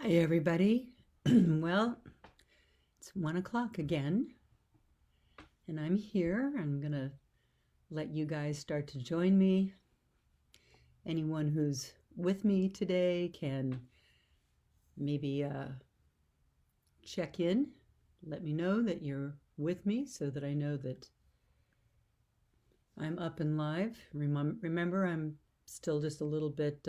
Hi, everybody. Well, it's 1 o'clock again, and I'm here. I'm going to let you guys start to join me. Anyone who's with me today can maybe check in. Let me know that you're with me so that I know that I'm up and live. Remember, I'm still just a little bit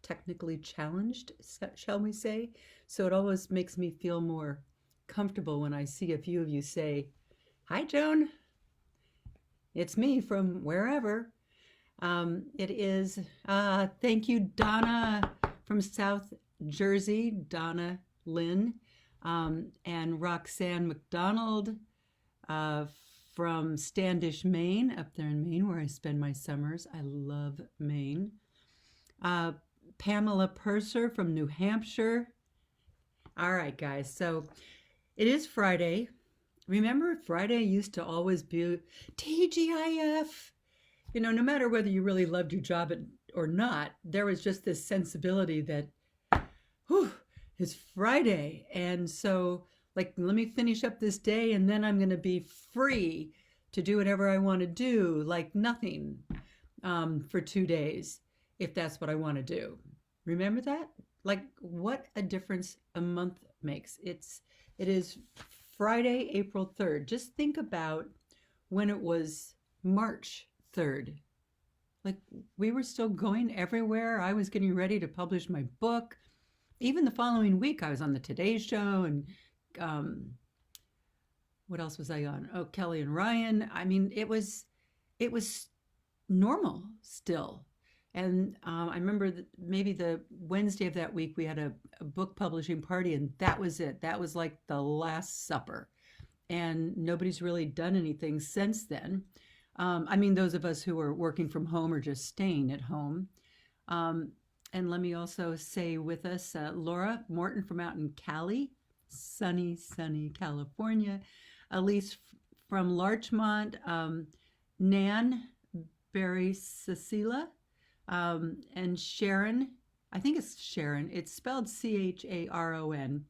technically challenged, shall we say. So it always makes me feel more comfortable when I see a few of you say, "Hi, Joan. It's me from wherever." It is, thank you, Donna from South Jersey, Donna Lynn, and Roxanne McDonald uh, from Standish, Maine, up there in Maine where I spend my summers. I love Maine. Uh, Pamela Purser from New Hampshire. All right, guys. So it is Friday. Remember, Friday used to always be TGIF. No matter whether you really loved your job or not, there was just this sensibility that, whew, it's Friday. And so, like, let me finish up this day and then I'm going to be free to do whatever I want to do, like nothing, for 2 days, if that's what I want to do. Remember that? Like, what a difference a month makes. It is Friday, April 3rd. Just think about when it was March 3rd. Like, we were still going everywhere. I was getting ready to publish my book. Even the following week, I was on the Today Show, and what else was I on? Oh, Kelly and Ryan. I mean, it was normal still. And I remember maybe the Wednesday of that week, we had a book publishing party, and that was it. That was like the Last Supper. And nobody's really done anything since then. I mean, those of us who are working from home or just staying at home. Um, and let me also say with us, Laura Morton from out in Cali, sunny California. Elise from Larchmont. Nan Barry Cecilia. And Sharon, I think it's Sharon. It's spelled Charon.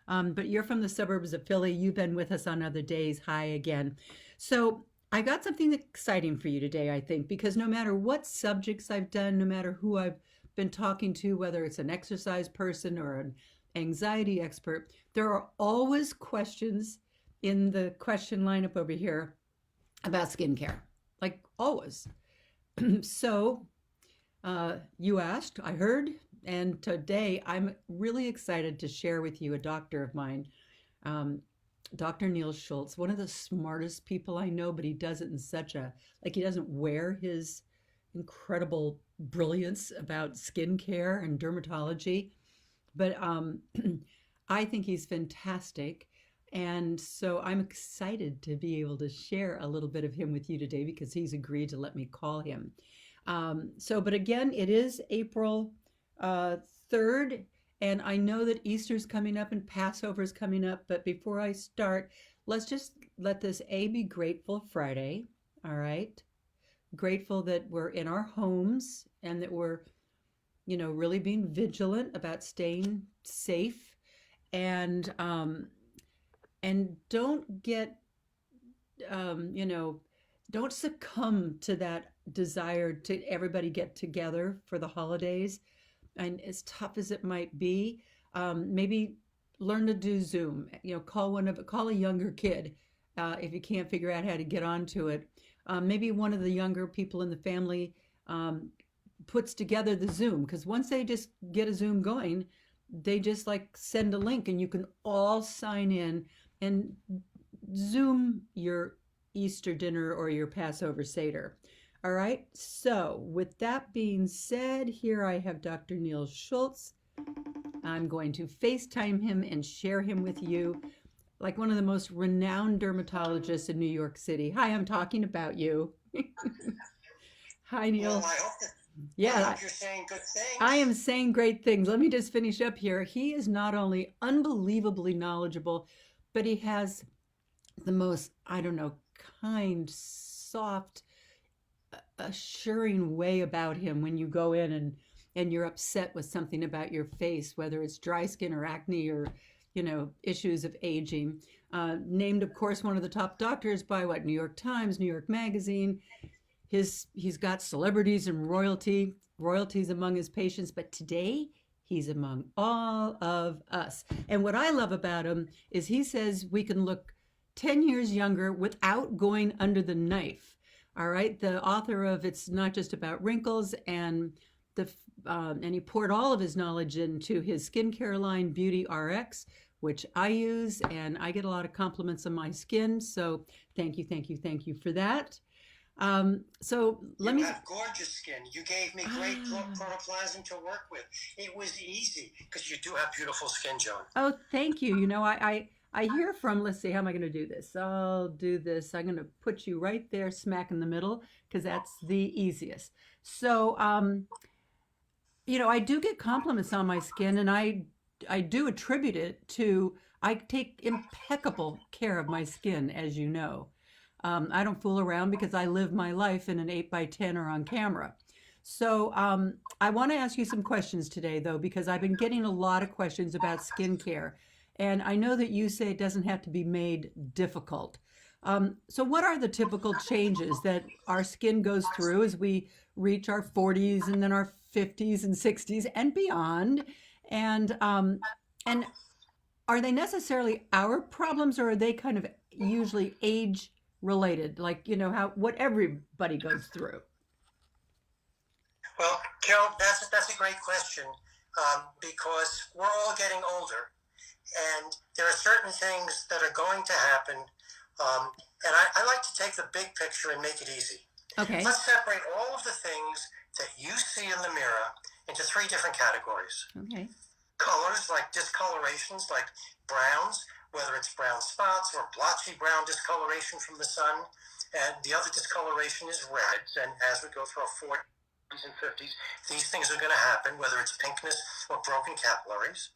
But you're from the suburbs of Philly. You've been with us on other days. Hi again. So I got something exciting for you today, I think, because no matter what subjects I've done, no matter who I've been talking to, whether it's an exercise person or an anxiety expert, there are always questions in the question lineup over here about skincare, like always. So you asked, I heard, and today I'm really excited to share with you a doctor of mine, um, Dr. Neal Schultz, one of the smartest people I know, but he does it in such a, like, he doesn't wear his incredible brilliance about skincare and dermatology, but I think he's fantastic. And so I'm excited to be able to share a little bit of him with you today because he's agreed to let me call him. But again, it is April 3rd, and I know that Easter's coming up and Passover's coming up. But before I start, let's just let this be Grateful Friday. All right. Grateful that we're in our homes and that we're, really being vigilant about staying safe and, don't get, you know, don't succumb to that desire to everybody get together for the holidays. And as tough as it might be, maybe learn to do Zoom. Call a younger kid if you can't figure out how to get onto it. Maybe one of the younger people in the family puts together the Zoom, because once they just get a Zoom going, they just like send a link and you can all sign in and Zoom your Easter dinner or your Passover Seder. All right, so with that being said, here I have Dr. Neal Schultz. I'm going to FaceTime him and share him with you, like one of the most renowned dermatologists in New York City. Hi, I'm talking about you. Hi, Neal. Well, Yeah, I hope you're saying good I things. am saying great things. Let me just finish up here. He is not only unbelievably knowledgeable, but he has the most, I don't know, kind, soft, assuring way about him when you go in and you're upset with something about your face, whether it's dry skin or acne or, issues of aging. Named, of course, one of the top doctors by what, New York Times, New York Magazine. He's got celebrities and royalties among his patients, but today he's among all of us. And what I love about him is he says we can look 10 years younger without going under the knife. All right, the author of It's Not Just About Wrinkles, and he poured all of his knowledge into his skincare line, Beauty RX, which I use, and I get a lot of compliments on my skin. So thank you, thank you, thank you for that. So let You me. have gorgeous skin. You gave me great protoplasm to work with. It was easy because you do have beautiful skin, Joan. Oh, thank you. I hear from. Let's see. How am I going to do this? I'll do this. I'm going to put you right there, smack in the middle, because that's the easiest. So, I do get compliments on my skin, and I do attribute it to I take impeccable care of my skin, as you know. I don't fool around because I live my life in an 8x10 or on camera. So I want to ask you some questions today, though, because I've been getting a lot of questions about skincare. And I know that you say it doesn't have to be made difficult. So, what are the typical changes that our skin goes through as we reach our 40s and then our 50s and 60s and beyond? And are they necessarily our problems, or are they kind of usually age related, like how what everybody goes through? Well, Joan, that's a great question because we're all getting older, and there are certain things that are going to happen. And I like to take the big picture and make it easy. Okay. Let's separate all of the things that you see in the mirror into three different categories. Okay. Colors like discolorations, like browns, whether it's brown spots or blotchy brown discoloration from the sun. And the other discoloration is reds. And as we go through our 40s and 50s, these things are going to happen, whether it's pinkness or broken capillaries.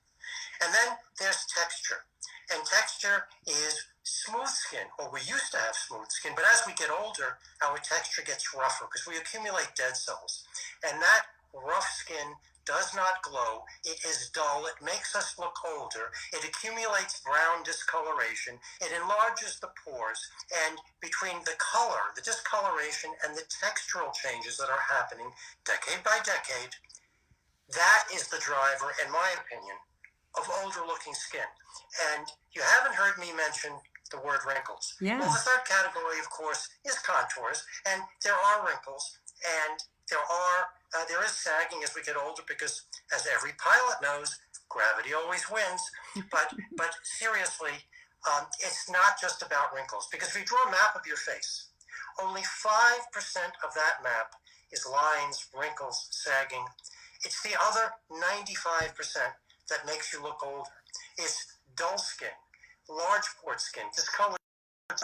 And then there's texture. And texture is smooth skin, or we used to have smooth skin, but as we get older, our texture gets rougher because we accumulate dead cells. And that rough skin does not glow. It is dull. It makes us look older. It accumulates brown discoloration. It enlarges the pores. And between the color, the discoloration, and the textural changes that are happening decade by decade, that is the driver, in my opinion, of older looking skin. And you haven't heard me mention the word wrinkles. Yeah. Well, the third category, of course, is contours. And there are wrinkles, and there is sagging as we get older because, as every pilot knows, gravity always wins. But seriously, it's not just about wrinkles, because if you draw a map of your face, only 5% of that map is lines, wrinkles, sagging. It's the other 95% that makes you look older. It's dull skin, large pore skin, discolored,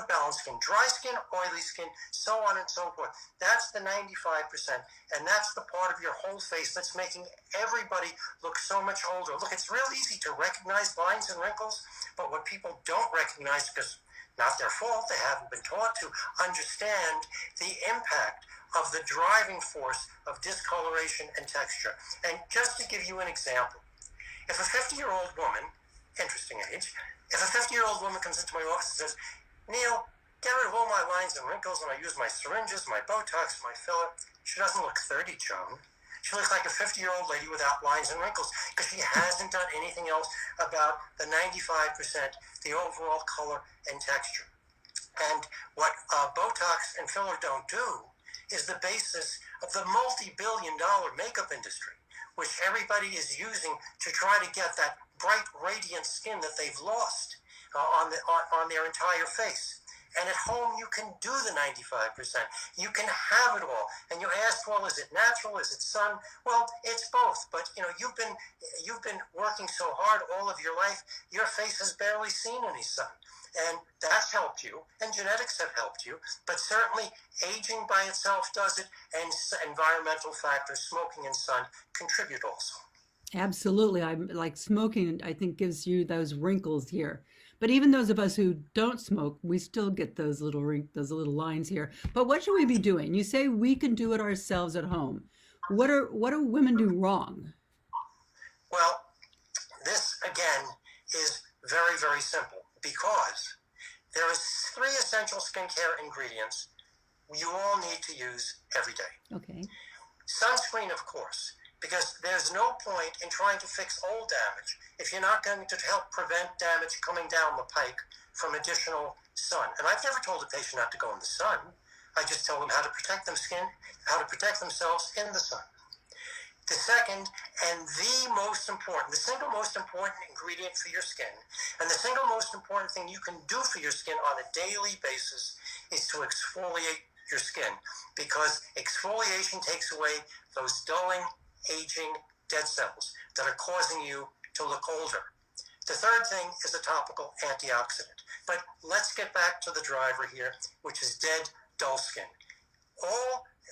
balanced skin, dry skin, oily skin, so on and so forth. That's the 95%, and that's the part of your whole face that's making everybody look so much older. Look, it's real easy to recognize lines and wrinkles, but what people don't recognize, because not their fault, they haven't been taught to understand the impact of the driving force of discoloration and texture. And just to give you an example, if a 50-year-old woman, interesting age, if a 50-year-old woman comes into my office and says, Neal, get rid of all my lines and wrinkles, and I use my syringes, my Botox, my filler, she doesn't look 30, Joan. She looks like a 50-year-old lady without lines and wrinkles because she hasn't done anything else about the 95%, the overall color and texture. And what Botox and filler don't do is the basis of the multi-billion-dollar makeup industry, which everybody is using to try to get that bright, radiant skin that they've lost on their entire face. And at home, you can do the 95%. You can have it all. And you ask, well, is it natural? Is it sun? Well, it's both. But you've been working so hard all of your life. Your face has barely seen any sun, and that's helped you. And genetics have helped you. But certainly, aging by itself does it, and environmental factors, smoking and sun, contribute also. Absolutely. I'm like smoking, I think gives you those wrinkles here. But even those of us who don't smoke, we still get those little lines here. But what should we be doing? You say we can do it ourselves at home. what do women do wrong? Well, this again is very, very simple because there is three essential skincare ingredients you all need to use every day. Okay. Sunscreen, of course, because there's no point in trying to fix old damage if you're not going to help prevent damage coming down the pike from additional sun. And I've never told a patient not to go in the sun. I just tell them how to protect how to protect themselves in the sun. The second and the single most important ingredient for your skin, and the single most important thing you can do for your skin on a daily basis is to exfoliate your skin, because exfoliation takes away those dulling, aging, dead cells that are causing you to look older. The third thing is a topical antioxidant. But let's get back to the driver here, which is dead, dull skin.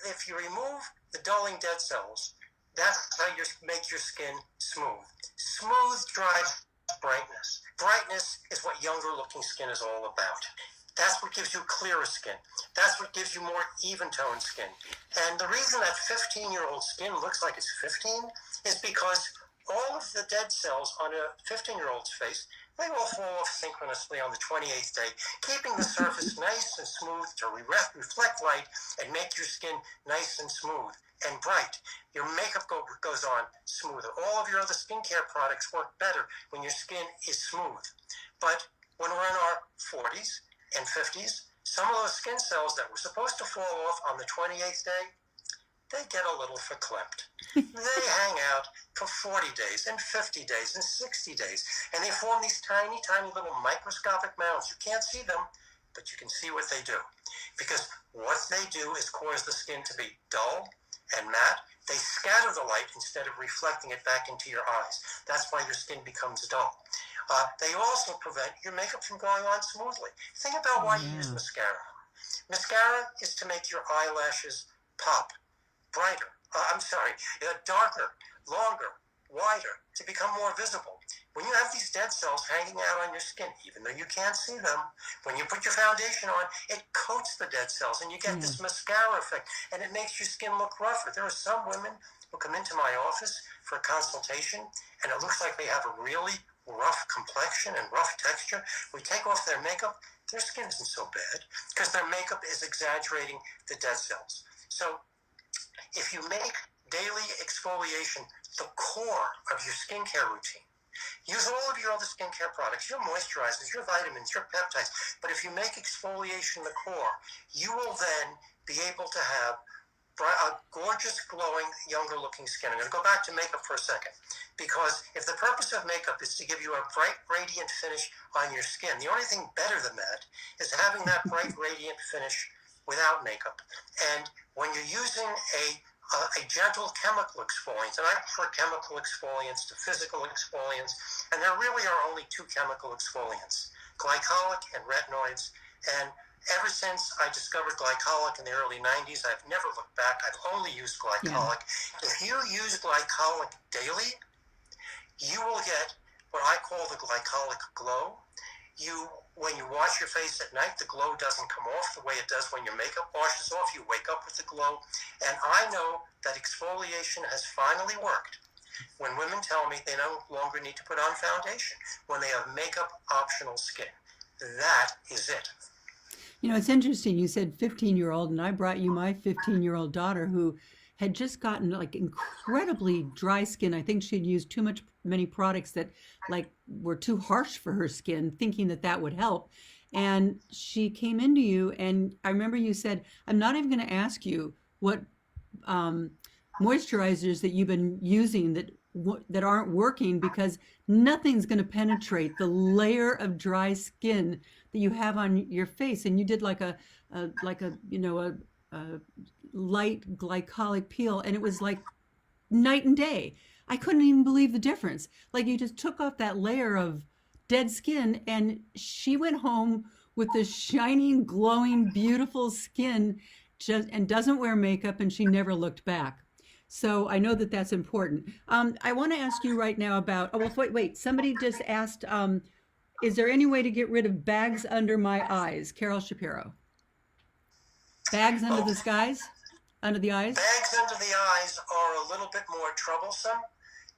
If you remove the dulling dead cells, that's how you make your skin smooth. Smooth drives brightness. Brightness is what younger looking skin is all about. That's what gives you clearer skin. That's what gives you more even-toned skin. And the reason that 15-year-old skin looks like it's 15 is because all of the dead cells on a 15-year-old's face, they all fall off synchronously on the 28th day, keeping the surface nice and smooth to reflect light and make your skin nice and smooth and bright. Your makeup goes on smoother. All of your other skincare products work better when your skin is smooth. But when we're in our 40s and 50s, some of those skin cells that were supposed to fall off on the 28th day, they get a little verklempt. They hang out for 40 days and 50 days and 60 days, and they form these tiny, tiny little microscopic mounds. You can't see them, but you can see what they do. Because what they do is cause the skin to be dull and matte. They scatter the light instead of reflecting it back into your eyes. That's why your skin becomes dull. They also prevent your makeup from going on smoothly. Think about why you use mascara. Mascara is to make your eyelashes pop brighter. Darker, longer, wider, to become more visible. When you have these dead cells hanging out on your skin, even though you can't see them, when you put your foundation on, it coats the dead cells, and you get this mascara effect, and it makes your skin look rougher. There are some women who come into my office for a consultation, and it looks like they have a really rough complexion and rough texture. We take off their makeup, their skin isn't so bad, because their makeup is exaggerating the dead cells. So if you make daily exfoliation the core of your skincare routine, use all of your other skincare products, your moisturizers, your vitamins, your peptides, but if you make exfoliation the core, you will then be able to have a gorgeous, glowing, younger-looking skin. I'm going to go back to makeup for a second, because if the purpose of makeup is to give you a bright, radiant finish on your skin, the only thing better than that is having that bright, radiant finish without makeup. And when you're using a gentle chemical exfoliant, and I prefer chemical exfoliants to physical exfoliants, and there really are only two chemical exfoliants, glycolic and retinoids. And ever since I discovered glycolic in the early 90s, I've never looked back. I've only used glycolic. If you use glycolic daily, you will get what I call the glycolic glow. When you wash your face at night, the glow doesn't come off the way it does when your makeup washes off. You wake up with the glow. And I know that exfoliation has finally worked when women tell me they no longer need to put on foundation when they have makeup optional skin. That is it. You know, it's interesting. You said 15-year-old, and I brought you my 15-year-old daughter who had just gotten like incredibly dry skin. I think she'd used many products that like were too harsh for her skin, thinking that that would help. And she came into you, and I remember you said, I'm not even going to ask you what moisturizers that you've been using that aren't working, because nothing's going to penetrate the layer of dry skin that you have on your face. And you did like a light glycolic peel, and it was like night and day. I couldn't even believe the difference. Like, you just took off that layer of dead skin, and she went home with this shining, glowing, beautiful skin, and doesn't wear makeup, and she never looked back. So I know that that's important. I want to ask you right now about, wait. Somebody just asked, is there any way to get rid of bags under my eyes? Carol Shapiro. Bags under the skies? under the eyes? Bags under the eyes are a little bit more troublesome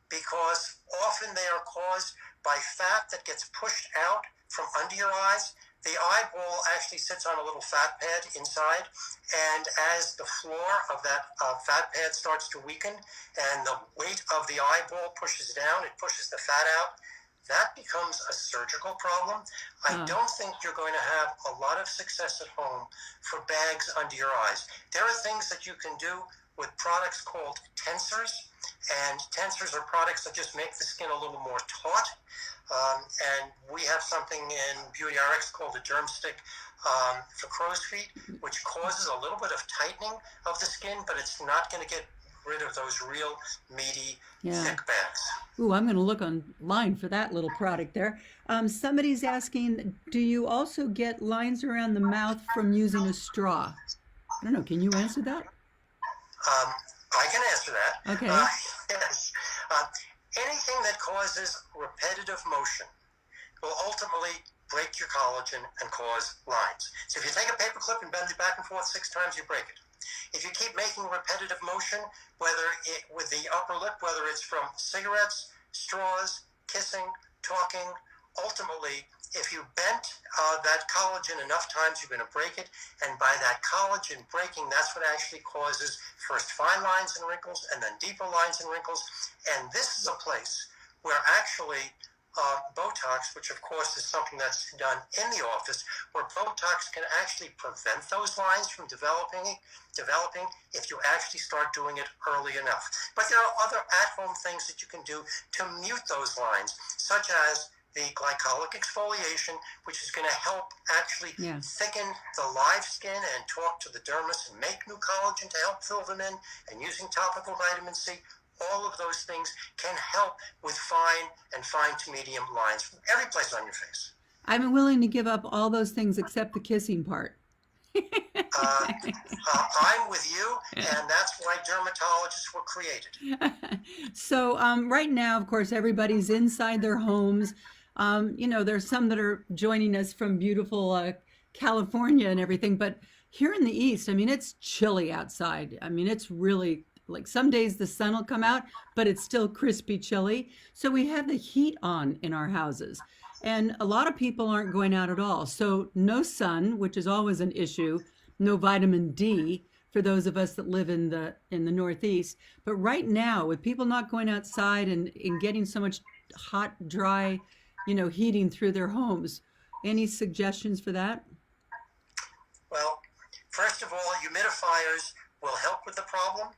because often they are caused by fat that gets pushed out from under your eyes. The eyeball actually sits on a little fat pad inside, and as the floor of that fat pad starts to weaken and the weight of the eyeball pushes down, it pushes the fat out, that becomes a surgical problem. I don't think you're going to have a lot of success at home for bags under your eyes. There are things that you can do with products called tensors, and tensors are products that just make the skin a little more taut. And we have something in Beauty RX called the Derm Stick for crow's feet, which causes a little bit of tightening of the skin, but it's not going to get rid of those real meaty, thick bags. Ooh, I'm going to look online for that little product there. Somebody's asking, do you also get lines around the mouth from using a straw? I don't know. Can you answer that? I can answer that. Okay. Yes. Anything that causes repetitive motion will ultimately break your collagen and cause lines. So if you take a paper clip and bend it back and forth 6 times, you break it. If you keep making repetitive motion, whether it with the upper lip, whether it's from cigarettes, straws, kissing, talking, ultimately, if you bent that collagen enough times, you're going to break it. And by that collagen breaking, that's what actually causes first fine lines and wrinkles and then deeper lines and wrinkles. And this is a place where actually Botox, which of course is something that's done in the office, where Botox can actually prevent those lines from developing if you actually start doing it early enough. But there are other at-home things that you can do to mute those lines, such as the glycolic exfoliation, which is going to help actually thicken the live skin and talk to the dermis and make new collagen to help fill them in, and using topical vitamin C. All of those things can help with fine and fine to medium lines from every place on your face. I'm willing to give up all those things except the kissing part. I'm with you, and that's why dermatologists were created. So right now, of course, everybody's inside their homes. There's some that are joining us from beautiful California and everything, but here in the East, I mean, it's chilly outside. I mean, it's really like some days the sun will come out, but it's still crispy chilly. So we have the heat on in our houses. And a lot of people aren't going out at all. So no sun, which is always an issue, no vitamin D for those of us that live in the Northeast. But right now, with people not going outside and getting so much hot, dry, heating through their homes, any suggestions for that? Well, first of all, humidifiers will help with the problem.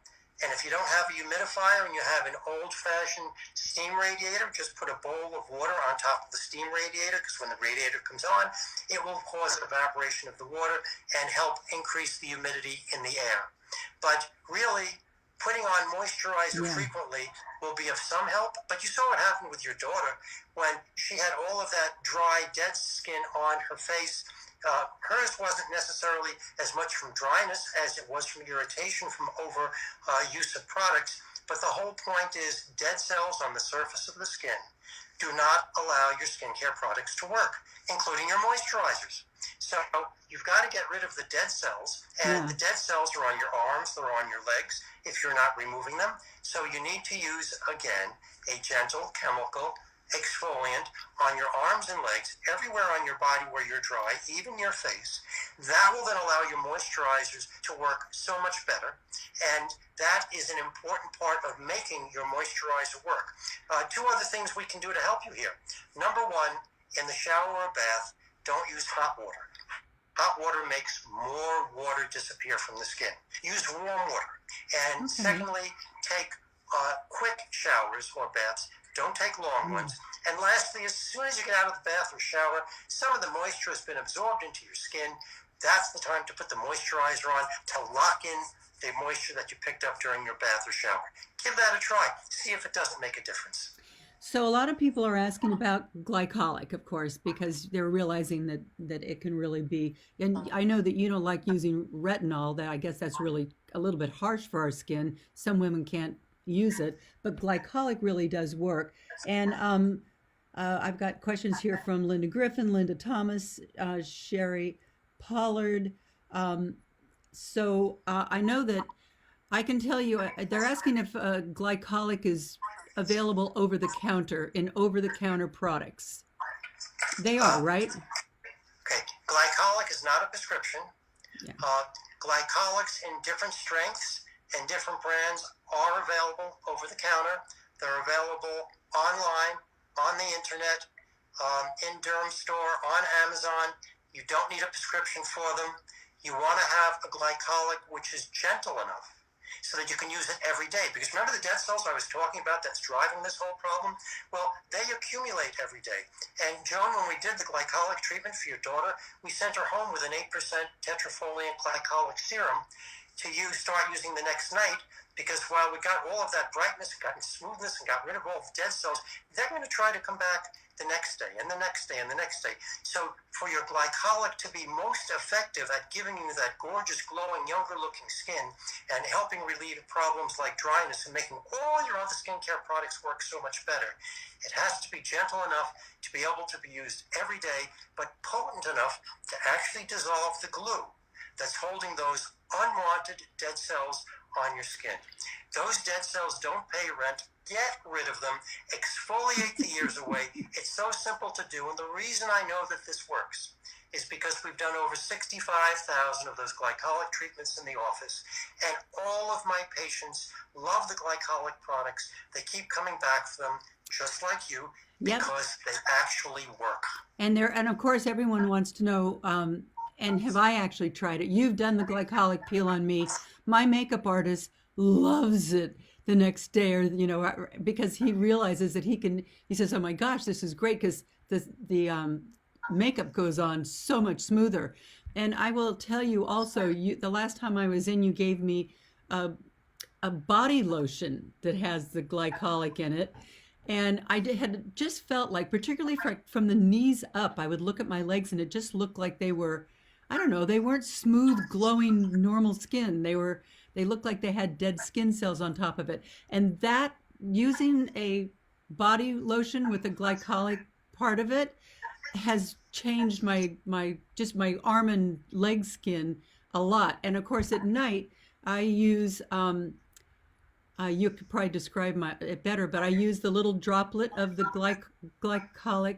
And if you don't have a humidifier and you have an old-fashioned steam radiator, just put a bowl of water on top of the steam radiator, because when the radiator comes on, it will cause evaporation of the water and help increase the humidity in the air. But really, putting on moisturizer frequently will be of some help. But you saw what happened with your daughter when she had all of that dry, dead skin on her face. Hers wasn't necessarily as much from dryness as it was from irritation from over use of products. But the whole point is dead cells on the surface of the skin do not allow your skincare products to work, including your moisturizers. So you've got to get rid of the dead cells, and the dead cells are on your arms, they're on your legs if you're not removing them. So you need to use, again, a gentle chemical exfoliant on your arms and legs, everywhere on your body where you're dry, even your face. That will then allow your moisturizers to work so much better, and that is an important part of making your moisturizer work. 2 other things we can do to help you here. Number 1, in the shower or bath, don't use hot water. Hot water makes more water disappear from the skin. Use warm water. And secondly, take quick showers or baths. Don't take long ones. And lastly, as soon as you get out of the bath or shower, some of the moisture has been absorbed into your skin. That's the time to put the moisturizer on to lock in the moisture that you picked up during your bath or shower. Give that a try. See if it doesn't make a difference. So a lot of people are asking about glycolic, of course, because they're realizing that it can really be, and I know that you don't like using retinol, that I guess that's really a little bit harsh for our skin. Some women can't use it, but glycolic really does work. And I've got questions here from Linda Griffin, Linda Thomas, Sherry Pollard. So I know that I can tell you, they're asking if glycolic is available over the counter in over the counter products. They are, Uh, right? okay, glycolic is not a prescription. Yeah. Glycolics in different strengths and different brands are available over the counter. They're available online, on the internet, in Derm Store, on Amazon. You don't need a prescription for them. You want to have a glycolic which is gentle enough so that you can use it every day. Because remember the dead cells I was talking about that's driving this whole problem? Well, they accumulate every day. And Joan, when we did the glycolic treatment for your daughter, we sent her home with an 8% tetrafoliant glycolic serum to start using the next night, because while we got all of that brightness, got smoothness, and got rid of all the dead cells, they're going to try to come back the next day and the next day and the next day. So for your glycolic to be most effective at giving you that gorgeous, glowing, younger-looking skin and helping relieve problems like dryness and making all your other skincare products work so much better, it has to be gentle enough to be able to be used every day, but potent enough to actually dissolve the glue that's holding those unwanted dead cells on your skin. Those dead cells don't pay rent. Get rid of them. Exfoliate the years away. It's so simple to do. And the reason I know that this works is because we've done over 65,000 of those glycolic treatments in the office. And all of my patients love the glycolic products. They keep coming back for them, just like you, Yep. because they actually work. And of course, everyone wants to know, and have I actually tried it? You've done the glycolic peel on me. My makeup artist loves it the next day, or because he realizes that he says, oh my gosh, this is great, because the makeup goes on so much smoother. And I will tell you also, the last time I was in, you gave me a body lotion that has the glycolic in it. And I had just felt like, particularly from the knees up, I would look at my legs and it just looked like they were, I don't know, they weren't smooth, glowing, normal skin. They looked like they had dead skin cells on top of it. And that, using a body lotion with a glycolic part of it, has changed my arm and leg skin a lot. And of course, at night, I use, you could probably describe it better, but I use the little droplet of the glycolic.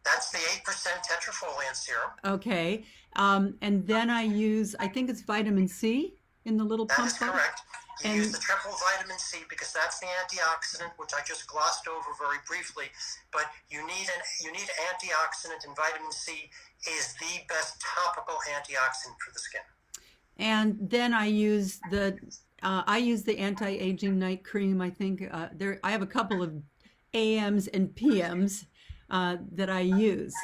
That's the 8% tetrafoliant serum. Okay. And then I think it's vitamin C in the little pump. That is correct. You use the triple vitamin C because that's the antioxidant, which I just glossed over very briefly. But you need antioxidant, and vitamin C is the best topical antioxidant for the skin. And then I use the anti-aging night cream. I think I have a couple of AMs and PMs that I use.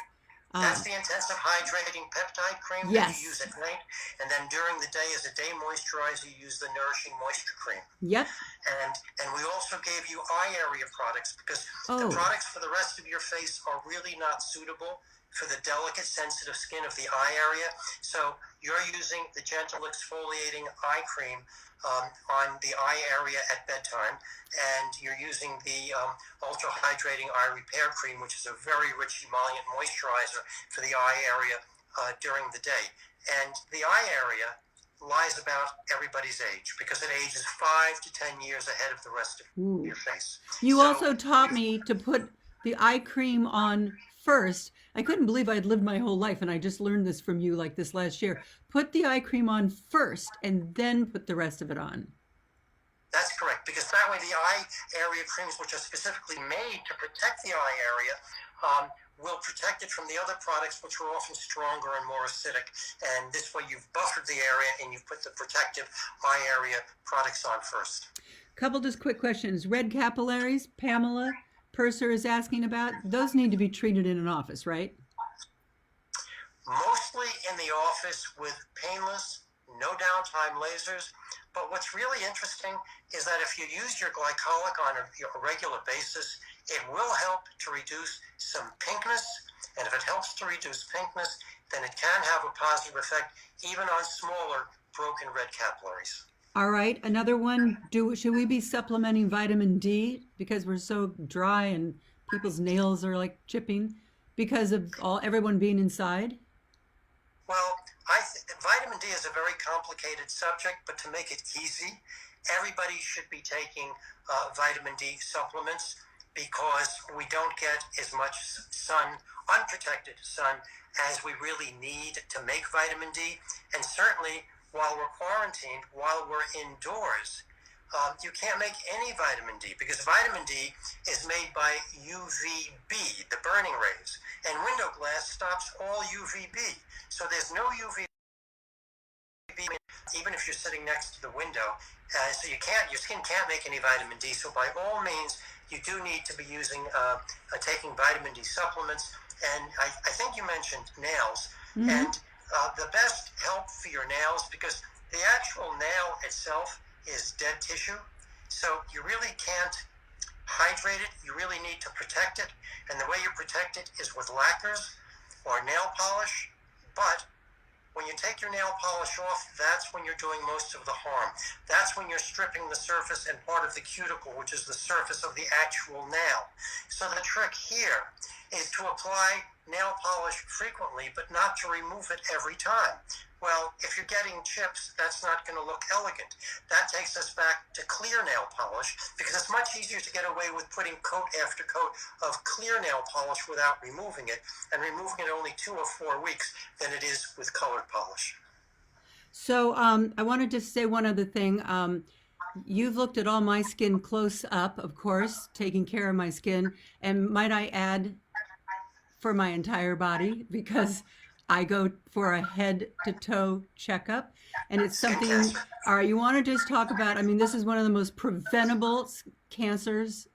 That's the intensive hydrating peptide cream that you use at night. And then during the day, as a day moisturizer, you use the nourishing moisture cream. Yep. And we also gave you eye area products because the products for the rest of your face are really not suitable for the delicate, sensitive skin of the eye area. So you're using the gentle exfoliating eye cream on the eye area at bedtime, and you're using the ultra hydrating eye repair cream, which is a very rich emollient moisturizer for the eye area during the day. And the eye area lies about everybody's age because it ages 5 to 10 years ahead of the rest of your face. You also taught me to put the eye cream on first. I couldn't believe I'd lived my whole life, and I just learned this from you like this last year. Put the eye cream on first and then put the rest of it on. That's correct, because that way the eye area creams, which are specifically made to protect the eye area, will protect it from the other products, which are often stronger and more acidic. And this way you've buffered the area and you've put the protective eye area products on first. Couple just quick questions. Red capillaries, Pamela Purser is asking about. Those need to be treated in an office, right? Mostly in the office with painless, no downtime lasers. But what's really interesting is that if you use your glycolic on a regular basis, it will help to reduce some pinkness. And if it helps to reduce pinkness, then it can have a positive effect even on smaller broken red capillaries. All right, another one. Should we be supplementing vitamin D because we're so dry and people's nails are like chipping because of everyone being inside? Well, vitamin D is a very complicated subject, but to make it easy, everybody should be taking vitamin D supplements because we don't get as much sun, unprotected sun, as we really need to make vitamin D. And certainly while we're quarantined, while we're indoors, you can't make any vitamin D because vitamin D is made by UVB, the burning rays, and window glass stops all UVB. So there's no UVB even if you're sitting next to the window. So your skin can't make any vitamin D. So by all means, you do need to be taking vitamin D supplements. And I think you mentioned nails. Mm-hmm. And the best help for your nails, because the actual nail itself is dead tissue. So you really can't hydrate it. You really need to protect it. And the way you protect it is with lacquers or nail polish. But when you take your nail polish off, that's when you're doing most of the harm. That's when you're stripping the surface and part of the cuticle, which is the surface of the actual nail. So the trick here is to apply nail polish frequently, but not to remove it every time. Well, if you're getting chips, that's not going to look elegant. That takes us back to clear nail polish, because it's much easier to get away with putting coat after coat of clear nail polish without removing it, and removing it only 2 or 4 weeks than it is with colored polish. So I wanted to say one other thing. You've looked at all my skin close up, of course, taking care of my skin. And might I add, for my entire body, because I go for a head to toe checkup, and it's something. All right, you want to just talk about? I mean, this is one of the most preventable cancers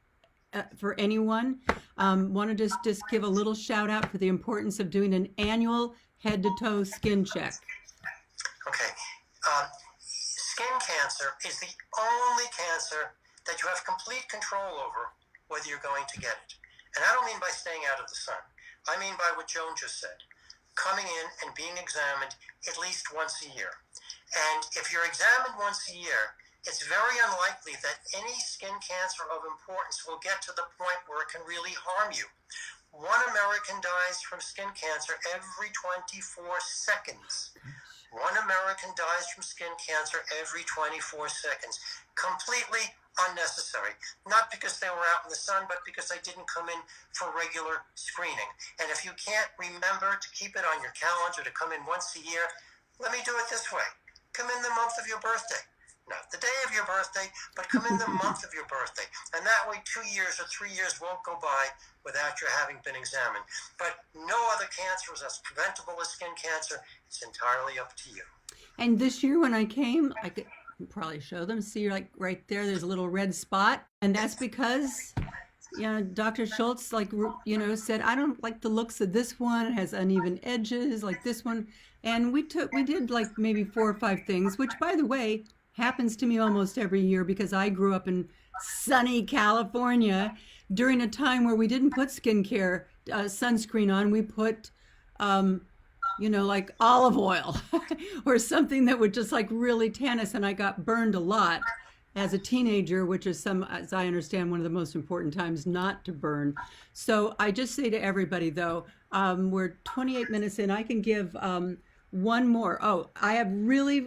for anyone. Want to just give a little shout out for the importance of doing an annual head to toe skin check. Okay, skin cancer is the only cancer that you have complete control over whether you're going to get it. And I don't mean by staying out of the sun. I mean by what Joan just said. Coming in and being examined at least once a year. And if you're examined once a year, it's very unlikely that any skin cancer of importance will get to the point where it can really harm you. 1 American dies from skin cancer every 24 seconds. 1 American dies from skin cancer every 24 seconds. Completely unnecessary. Not because they were out in the sun, but because they didn't come in for regular screening. And if you can't remember to keep it on your calendar to come in once a year, let me do it this way. Come in the month of your birthday. Not the day of your birthday, but come in the month of your birthday. And that way 2 years or 3 years won't go by without your having been examined. But no other cancer is as preventable as skin cancer. It's entirely up to you. And this year when I came, I could probably show them. See, like right there, there's a little red spot. And that's because, Dr. Schultz, said, I don't like the looks of this one. It has uneven edges like this one. And we did like maybe 4 or 5 things, which, by the way, happens to me almost every year because I grew up in sunny California during a time where we didn't put skincare, sunscreen on. We put, like olive oil or something that would just like really tan us. And I got burned a lot as a teenager, which is as I understand, one of the most important times not to burn. So I just say to everybody, though, we're 28 minutes in. I can give one more. Oh, I have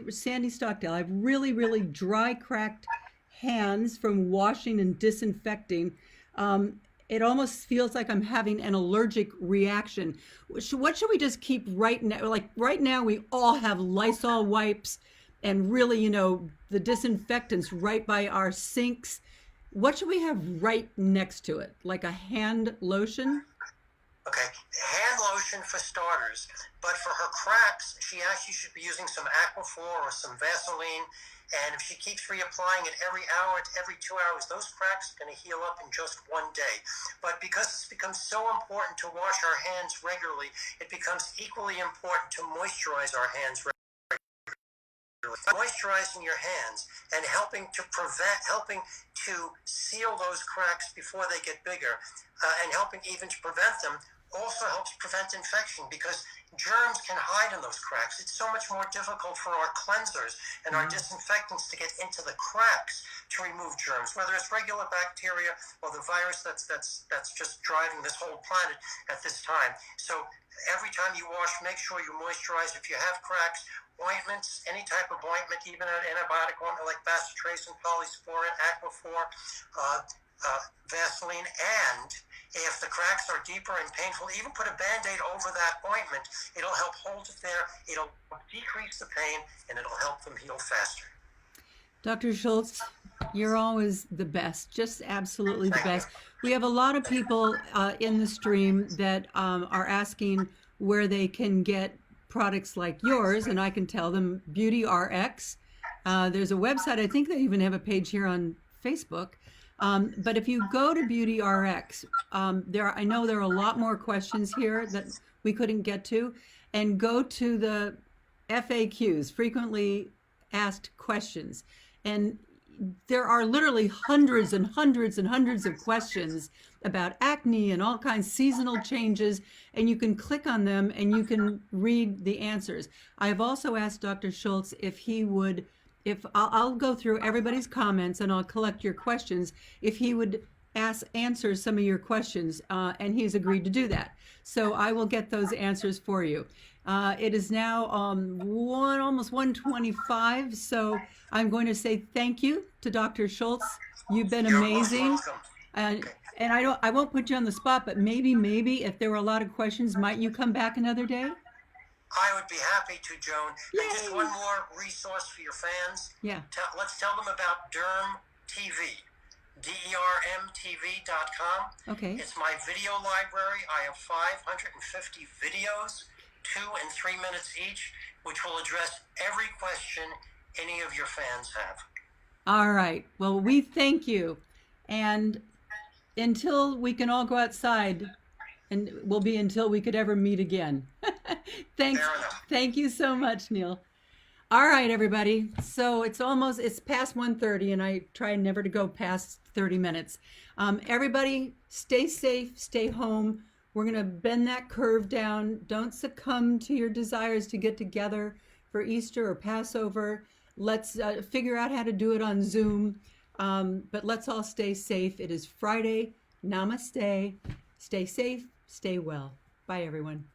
Sandy Stockdale, I have really, really dry, cracked hands from washing and disinfecting. It almost feels like I'm having an allergic reaction. What should we just keep right now? Like right now, we all have Lysol wipes and really, the disinfectants right by our sinks. What should we have right next to it? Like a hand lotion? Okay, hand lotion for starters, but for her cracks, she actually should be using some Aquaphor or some Vaseline, and if she keeps reapplying it every hour to every 2 hours, those cracks are going to heal up in just 1 day. But because it's become so important to wash our hands regularly, it becomes equally important to moisturize our hands regularly. Moisturizing your hands and helping to seal those cracks before they get bigger, and helping even to prevent them also helps prevent infection because germs can hide in those cracks. It's so much more difficult for our cleansers and our disinfectants to get into the cracks to remove germs, whether it's regular bacteria or the virus that's just driving this whole planet at this time. So every time you wash, make sure you moisturize. If you have cracks, ointments, any type of ointment, even an antibiotic ointment like bacitracin, polysporin, Aquaphor, Vaseline, and if the cracks are deeper and painful, even put a Band-Aid over that ointment. It'll help hold it there, it'll decrease the pain, and it'll help them heal faster. Dr. Schultz, you're always the best, just absolutely the best. We have a lot of people in the stream that are asking where they can get products like yours, and I can tell them Beauty RX. There's a website, I think they even have a page here on Facebook. But if you go to Beauty RX, I know there are a lot more questions here that we couldn't get to, and go to the FAQs, frequently asked questions. And there are literally hundreds and hundreds and hundreds of questions about acne and all kinds, seasonal changes, and you can click on them and you can read the answers. I have also asked Dr. Schultz if he would, if I'll go through everybody's comments and I'll collect your questions, if he would answer some of your questions, and he's agreed to do that. So I will get those answers for you. It is now almost 1:25, so I'm going to say thank you to Dr. Schultz. You've been amazing. And I won't put you on the spot, but maybe if there were a lot of questions, might you come back another day? I would be happy to, Joan. Yay. And just one more resource for your fans. Yeah. Let's tell them about Derm TV. DERMTV.com. Okay. It's my video library. I have 550 videos, 2 and 3 minutes each, which will address every question any of your fans have. All right. Well, we thank you. And until we can all go outside, and will be until we could ever meet again. Thanks. Thank you so much, Neal. All right, everybody. So it's past 1:30, and I try never to go past 30 minutes. Everybody, stay safe, stay home. We're going to bend that curve down. Don't succumb to your desires to get together for Easter or Passover. Let's figure out how to do it on Zoom. But let's all stay safe. It is Friday. Namaste. Stay safe. Stay well. Bye, everyone.